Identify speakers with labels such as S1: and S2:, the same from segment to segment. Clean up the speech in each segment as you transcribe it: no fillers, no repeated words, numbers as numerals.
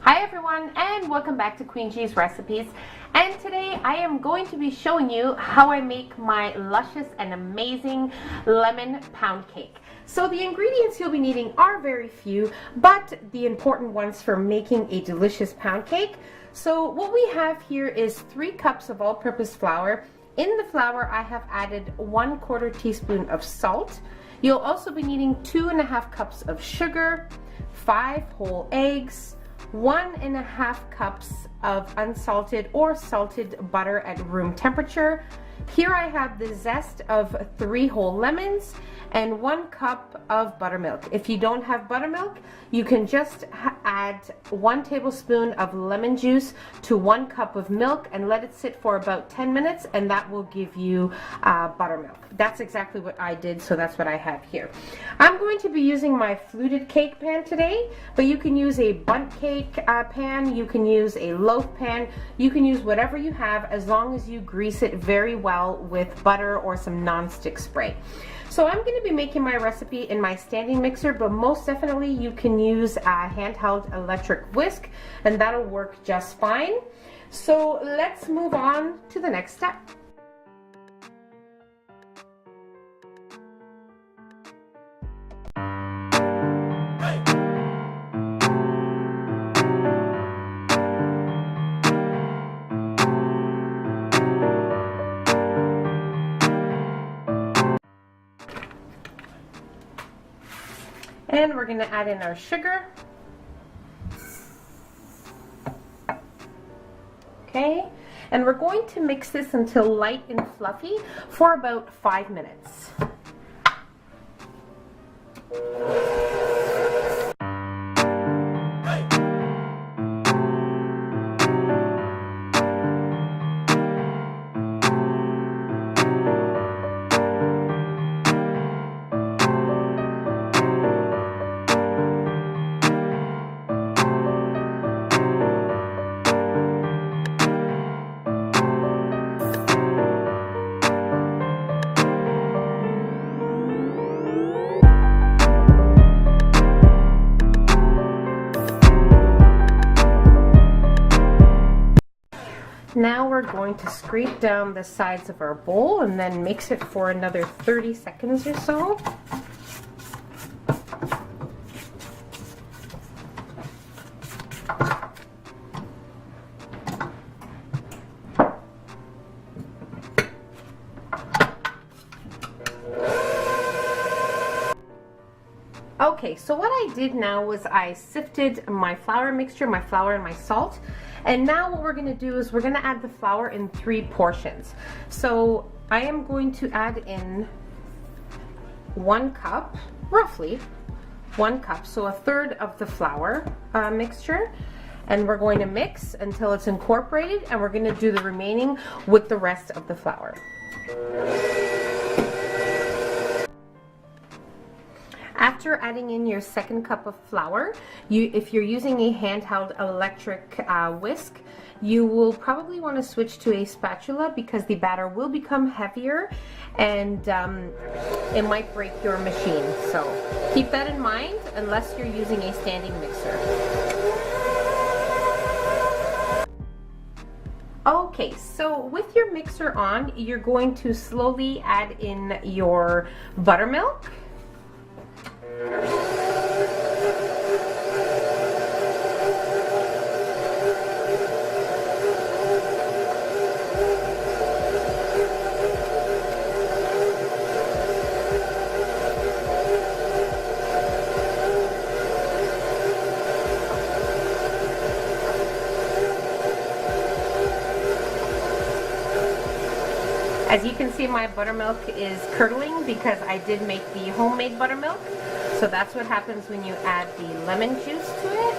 S1: Hi everyone, and welcome back to Queen G's Recipes. And today I am going to be showing you how I make my luscious and amazing lemon pound cake. So the ingredients you'll be needing are very few, but the important ones for making a delicious pound cake. So what we have here is 3 cups of all-purpose flour. In the flour I have added 1/4 teaspoon of salt. You'll also be needing 2½ cups of sugar, 5 whole eggs, 1½ cups of unsalted or salted butter at room temperature. Here I have the zest of 3 whole lemons and 1 cup of buttermilk. If you don't have buttermilk, you can just add 1 tablespoon of lemon juice to 1 cup of milk and let it sit for about 10 minutes, and that will give you buttermilk. That's exactly what I did, so that's what I have here. I'm going to be using my fluted cake pan today, but you can use a bundt cake pan, you can use a loaf pan, you can use whatever you have as long as you grease it very well with butter or some non-stick spray. So I'm going to be making my recipe in my standing mixer, but most definitely you can use a handheld electric whisk and that'll work just fine. So let's move on to the next step. And we're going to add in our sugar. Okay, and we're going to mix this until light and fluffy for about 5 minutes. Now we're going to scrape down the sides of our bowl and then mix it for another 30 seconds or so. Okay, so what I did now was I sifted my flour mixture, my flour and my salt. And now what we're going to do is we're going to add the flour in 3 portions. So I am going to add in 1 cup, roughly 1 cup, so 1/3 of the flour mixture. And we're going to mix until it's incorporated, and we're going to do the remaining with the rest of the flour. After adding in your 2nd cup of flour, if you're using a handheld electric whisk, you will probably want to switch to a spatula because the batter will become heavier and it might break your machine. So keep that in mind unless you're using a standing mixer. Okay, so with your mixer on, you're going to slowly add in your buttermilk. As you can see, my buttermilk is curdling because I did make the homemade buttermilk. So that's what happens when you add the lemon juice to it.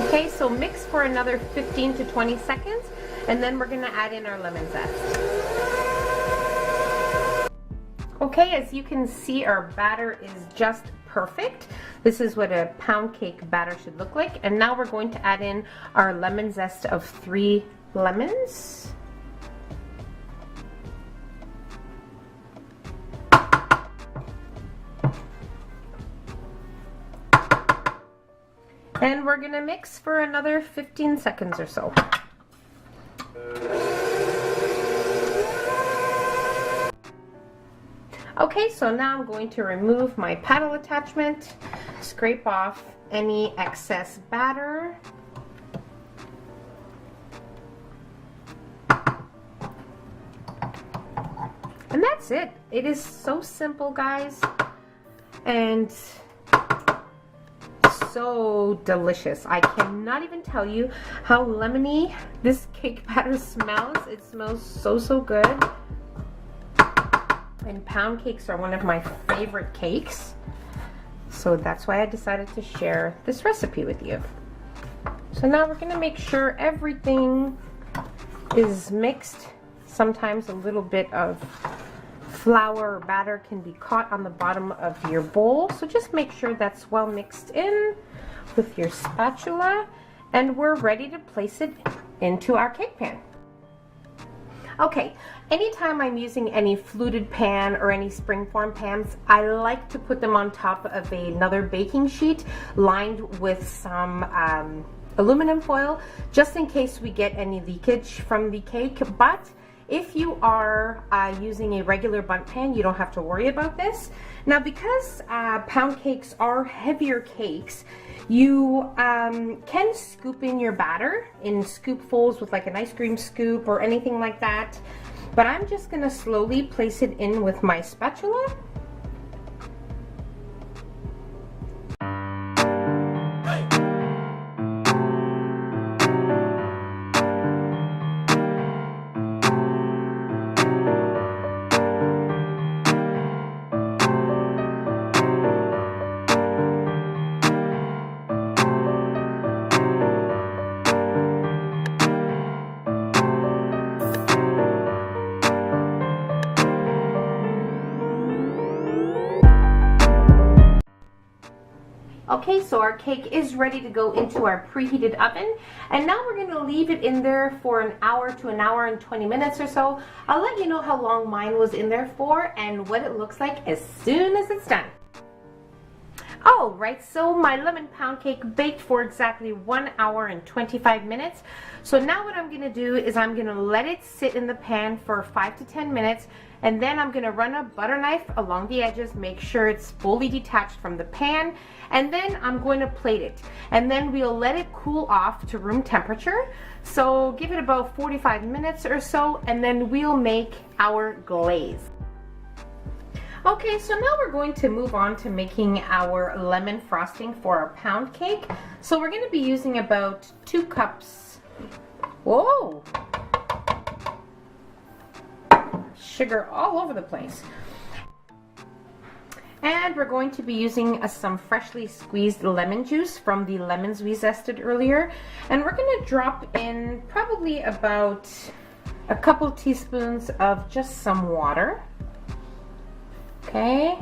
S1: Okay, so mix for another 15 to 20 seconds, and then we're going to add in our lemon zest. Okay, as you can see, our batter is just perfect. This is what a pound cake batter should look like. And now we're going to add in our lemon zest of 3 lemons. And we're gonna mix for another 15 seconds or so. Okay, so now I'm going to remove my paddle attachment, scrape off any excess batter. And that's it. It is so simple, guys, and so delicious. I cannot even tell you how lemony this cake batter smells. It smells so good. And pound cakes are one of my favorite cakes, so that's why I decided to share this recipe with you. So now we're gonna make sure everything is mixed. Sometimes a little bit of flour or batter can be caught on the bottom of your bowl, so just make sure that's well mixed in with your spatula, and we're ready to place it into our cake pan. Okay, anytime I'm using any fluted pan or any springform pans, I like to put them on top of another baking sheet lined with some aluminum foil, just in case we get any leakage from the cake. But if you are using a regular bundt pan, you don't have to worry about this. Now, because pound cakes are heavier cakes, you can scoop in your batter in scoopfuls with like an ice cream scoop or anything like that. But I'm just gonna slowly place it in with my spatula. Okay, so our cake is ready to go into our preheated oven, and now we're going to leave it in there for an hour to an hour and 20 minutes or so. I'll let you know how long mine was in there for and what it looks like as soon as it's done. Oh, right, so my lemon pound cake baked for exactly 1 hour and 25 minutes. So now what I'm going to do is I'm going to let it sit in the pan for 5 to 10 minutes, and then I'm going to run a butter knife along the edges, make sure it's fully detached from the pan, and then I'm going to plate it. And then we'll let it cool off to room temperature. So give it about 45 minutes or so, and then we'll make our glaze. Okay, so now we're going to move on to making our lemon frosting for our pound cake. So we're going to be using about 2 cups. Whoa! Sugar all over the place. And we're going to be using some freshly squeezed lemon juice from the lemons we zested earlier. And we're going to drop in probably about a couple teaspoons of just some water. Okay,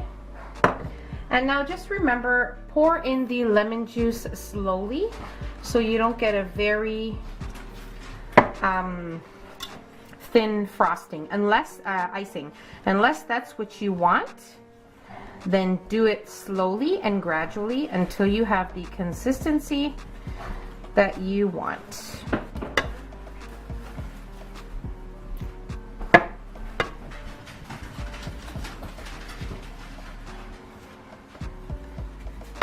S1: and now just remember, pour in the lemon juice slowly so you don't get a very thin frosting, unless icing. Unless that's what you want, then do it slowly and gradually until you have the consistency that you want.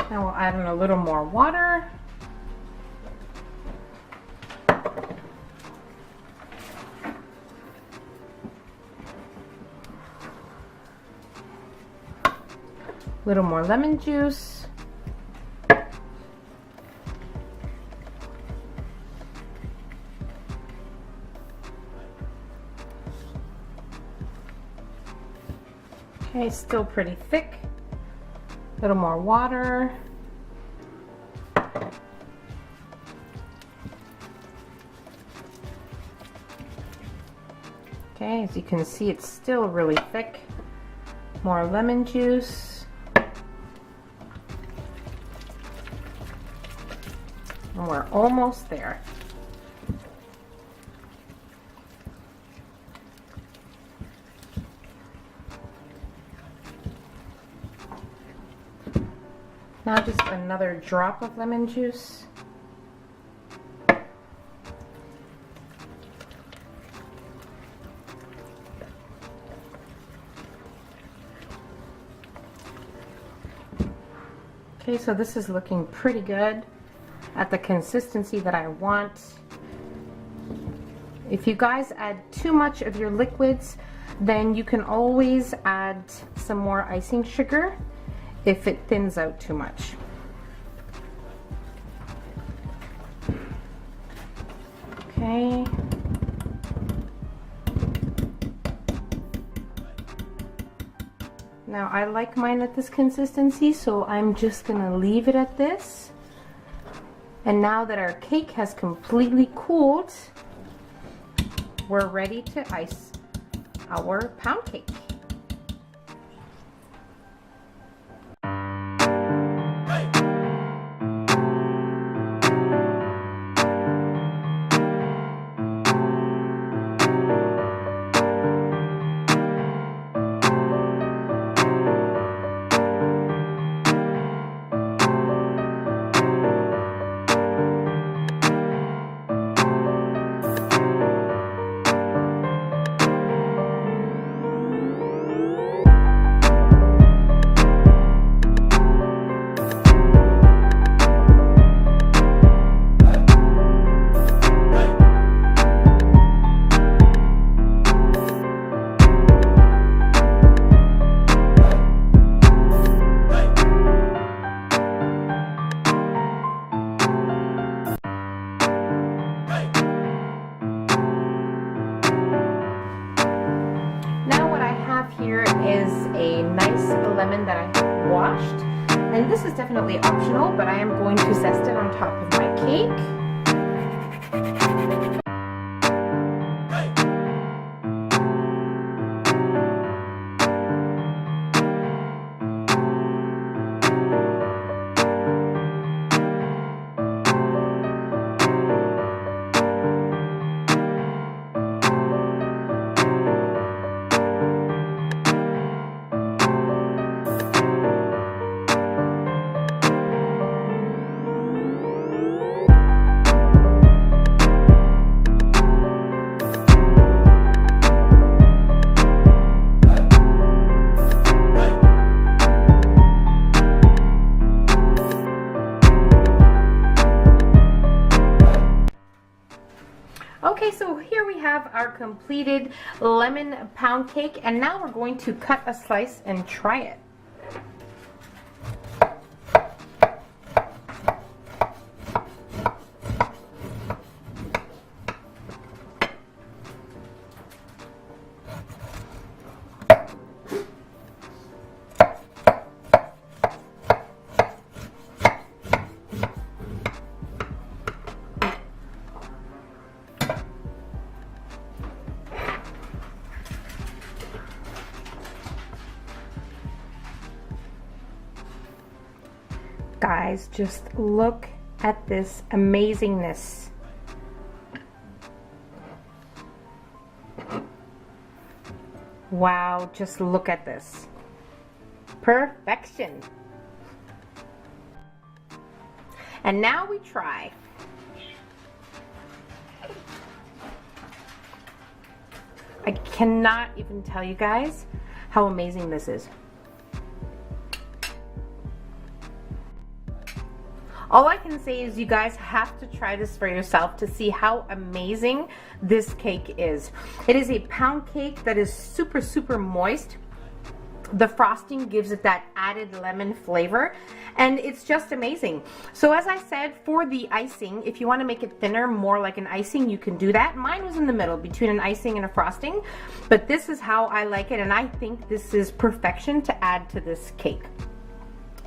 S1: Now we'll add in a little more water. A little more lemon juice. Okay, still pretty thick. A little more water. Okay, as you can see, it's still really thick. More lemon juice. And we're almost there. Now just another drop of lemon juice. Okay, so this is looking pretty good at the consistency that I want. If you guys add too much of your liquids, then you can always add some more icing sugar if it thins out too much. Okay. Now I like mine at this consistency, so I'm just gonna leave it at this. And now that our cake has completely cooled, we're ready to ice our pound cake. Here is a nice lemon that I have washed, and this is definitely optional, but I am going to zest it on top of my cake. Okay, so here we have our completed lemon pound cake, and now we're going to cut a slice and try it. Guys, just look at this amazingness. Wow, just look at this. Perfection. And now we try. I cannot even tell you guys how amazing this is. All I can say is you guys have to try this for yourself to see how amazing this cake is. It is a pound cake that is super, super moist. The frosting gives it that added lemon flavor, and it's just amazing. So as I said, for the icing, if you want to make it thinner, more like an icing, you can do that. Mine was in the middle between an icing and a frosting, but this is how I like it, and I think this is perfection to add to this cake.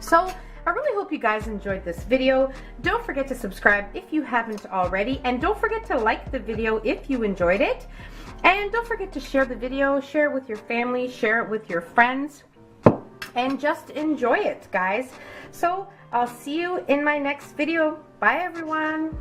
S1: So I really hope you guys enjoyed this video. Don't forget to subscribe if you haven't already, and don't forget to like the video if you enjoyed it. And don't forget to share the video, share it with your family, share it with your friends, and just enjoy it, guys. So I'll see you in my next video. Bye, everyone.